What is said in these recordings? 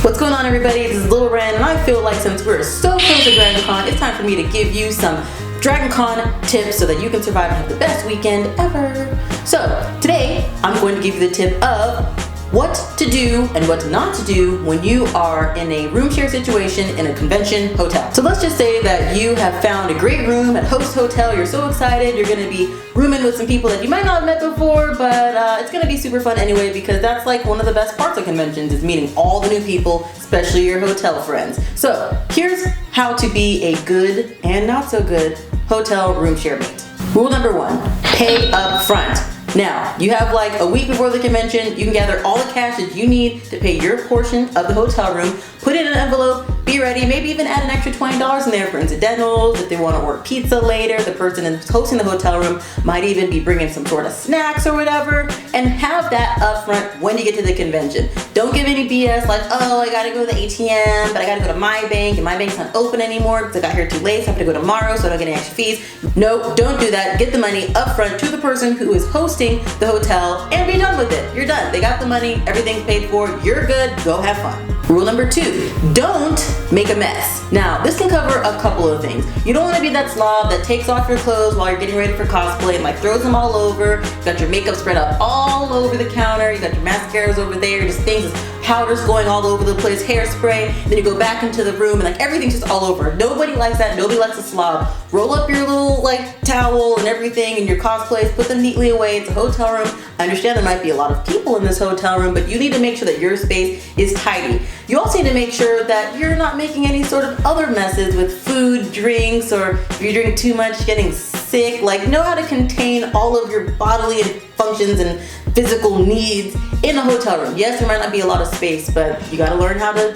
What's going on, everybody? This is Little Wren, and I feel like since we're so close to DragonCon, it's time for me to give you some DragonCon tips so that you can survive and have the best weekend ever. So today, I'm going to give you the tip of what to do and what not to do when you are in a room share situation in a convention hotel. So let's just say that you have found a great room at Host Hotel. You're so excited. You're going to be rooming with some people that you might not have met before, but it's going to be super fun anyway, because that's like one of the best parts of conventions is meeting all the new people, especially your hotel friends. So here's how to be a good and not so good hotel room share mate. Rule number 1, pay up front. Now, you have like a week before the convention. You can gather all the cash that you need to pay your portion of the hotel room, put it in an envelope, be ready, maybe even add an extra $20 in there for incidentals. If they want to order pizza later, the person hosting the hotel room might even be bringing some sort of snacks or whatever, and have that up front when you get to the convention. Don't give any BS like, oh, I gotta go to the ATM, but I gotta go to my bank, and my bank's not open anymore because I got here too late, so I have to go tomorrow so I don't get any extra fees. No, don't do that. Get the money up front to the person who is hosting the hotel and be done with it. You're done. They got the money, everything's paid for, you're good, go have fun. Rule number 2, don't make a mess. Now, this can cover a couple of things. You don't want to be that slob that takes off your clothes while you're getting ready for cosplay and like throws them all over. You got your makeup spread out all over the counter, you got your mascaras over there, just things, powders going all over the place, hairspray. Then you go back into the room and like everything's just all over. Nobody likes that. Nobody likes a slob. Roll up your little like towel and everything and your cosplays, put them neatly away. It's a hotel room. I understand there might be a lot of people in this hotel room, but you need to make sure that your space is tidy. You also need to make sure that you're not making any sort of other messes with food, drinks, or if you drink too much, getting sick. Like, know how to contain all of your bodily functions and physical needs in a hotel room. Yes, there might not be a lot of space, but you got to learn how to,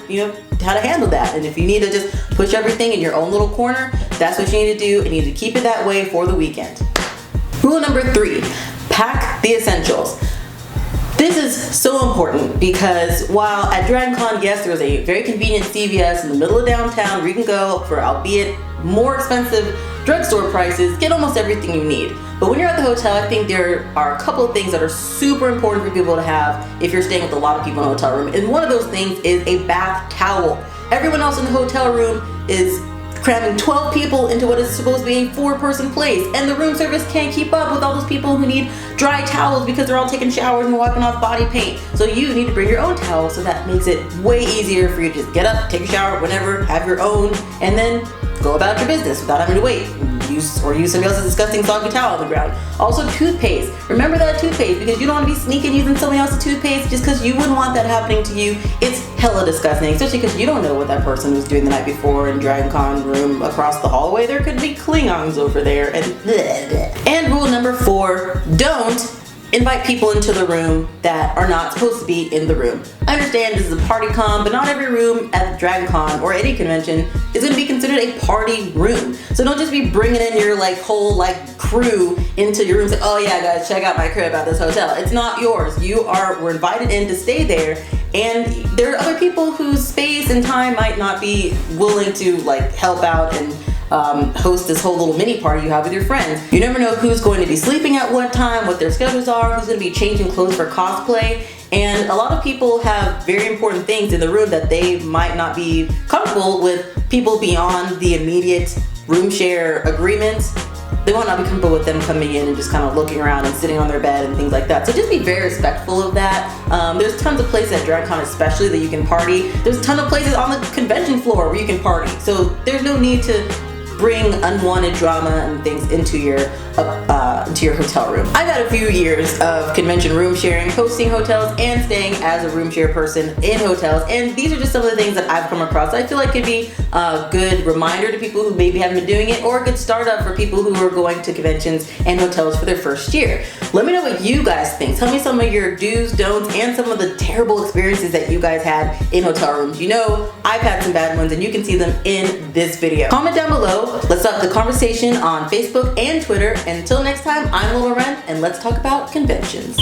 how to handle that. And if you need to just push everything in your own little corner, that's what you need to do, and you need to keep it that way for the weekend. Rule number 3, pack the essentials. This is so important because while at DragonCon, yes, there's a very convenient CVS in the middle of downtown where you can go for, albeit more expensive drugstore prices, get almost everything you need. But when you're at the hotel, I think there are a couple of things that are super important for people to have if you're staying with a lot of people in a hotel room. And one of those things is a bath towel. Everyone else in the hotel room is cramming 12 people into what is supposed to be a 4-person place, and the room service can't keep up with all those people who need dry towels because they're all taking showers and wiping off body paint. So you need to bring your own towel, so that makes it way easier for you to just get up, take a shower, whenever, have your own, and then go about your business without having to wait. Use somebody else's disgusting soggy towel on the ground. Also, toothpaste. Remember that toothpaste, because you don't want to be sneaking using somebody else's toothpaste just because you wouldn't want that happening to you. It's hella disgusting, especially because you don't know what that person was doing the night before in DragonCon room across the hallway. There could be Klingons over there. And rule number 4, don't invite people into the room that are not supposed to be in the room. I understand this is a party con, but not every room at DragonCon or any convention is going to be considered a party room. So don't just be bringing in your whole crew into your room and say, oh yeah guys, check out my crib at this hotel. It's not yours. We're invited in to stay there, and there are other people whose space and time might not be willing to help out and host this whole little mini party you have with your friends. You never know who's going to be sleeping at what time, what their schedules are, who's going to be changing clothes for cosplay, and a lot of people have very important things in the room that they might not be comfortable with people beyond the immediate room share agreements. They might not be comfortable with them coming in and just kind of looking around and sitting on their bed and things like that. So just be very respectful of that. There's tons of places at DragonCon especially that you can party. There's a ton of places on the convention floor where you can party. So there's no need to bring unwanted drama and things into your hotel room. I've had a few years of convention room sharing, hosting hotels, and staying as a room share person in hotels, and these are just some of the things that I've come across. I feel like it could be a good reminder to people who maybe haven't been doing it, or a good startup for people who are going to conventions and hotels for their first year. Let me know what you guys think. Tell me some of your do's, don'ts, and some of the terrible experiences that you guys had in hotel rooms. You know, I've had some bad ones, and you can see them in this video. Comment down below. Let's start the conversation on Facebook and Twitter. Until next time, I'm Little Wren, and let's talk about conventions.